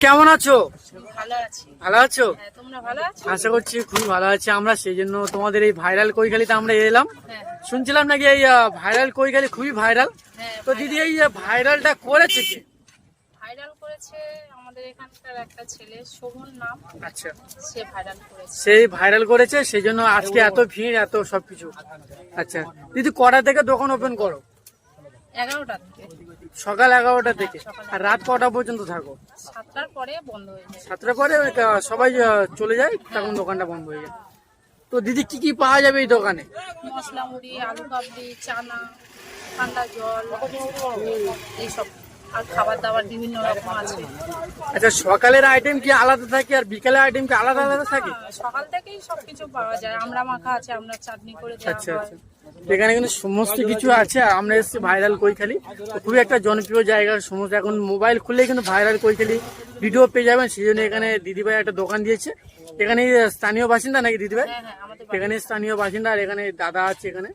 কেমন আছো? ভালো আছি। ভালো আছো? হ্যাঁ, তোমরা ভালো আছো? আশা করছি খুবই ভালো আছি আমরা, সেই জন্য তোমাদের এই ভাইরাল কৈখালিতে আমরা এলাম। হ্যাঁ শুনছিলাম নাকি এই ভাইরাল কৈখালি খুবই ভাইরাল। হ্যাঁ, তো দিদি এই ভাইরালটা করেছে কে? ভাইরাল করেছে আমাদের এখানকার একটা ছেলে, শোভন নাম। আচ্ছা, সে ভাইরাল করেছে। সেই ভাইরাল করেছে, সেই জন্য আজকে এত ভিড়, এত সবকিছু। আচ্ছা দিদি, কটা থেকে দোকান ওপেন করো? 11টা থেকে। সকাল 11টা থেকে। আর রাত কটা পর্যন্ত থাকো? 7টার পরে বন্ধ হয়ে যায়। 7টার পরে সবাই চলে যায়, তখন দোকানটা বন্ধ হয়ে যায়। তো দিদি কি কি পাওয়া যাবে এই দোকানে? মশলা মুড়ি, আলু কাবলি, চানা, ঠান্ডা জল, এইসব। আর খাবার দাবার বিভিন্ন রকম আছে। আচ্ছা, সকালের আইটেম কি আলাদা থাকে আর বিকালের আইটেম কি আলাদা আলাদা থাকে? সকাল থেকেই সবকিছু পাওয়া যায়। আমরা মাখা আছে, আমরা চাটনি করে দেওয়া আচ্ছা হয়। আচ্ছা, এখানে কিন্তু সমস্ত কিছু আছে। আর আমরা এসেছি ভাইরাল কৈখালি, তো খুবই একটা জনপ্রিয় জায়গা। সমস্ত এখন মোবাইল খুললে কিন্তু ভাইরাল কৈখালি ভিডিও পেয়ে যাবেন। সেই জন্য এখানে দিদিভাই একটা দোকান দিয়েছে। এখানে স্থানীয় বাসিন্দা নাকি দিদিভাই? হ্যাঁ হ্যাঁ, আমাদের এখানে স্থানীয় বাসিন্দা, আর এখানে দাদা আছে এখানে।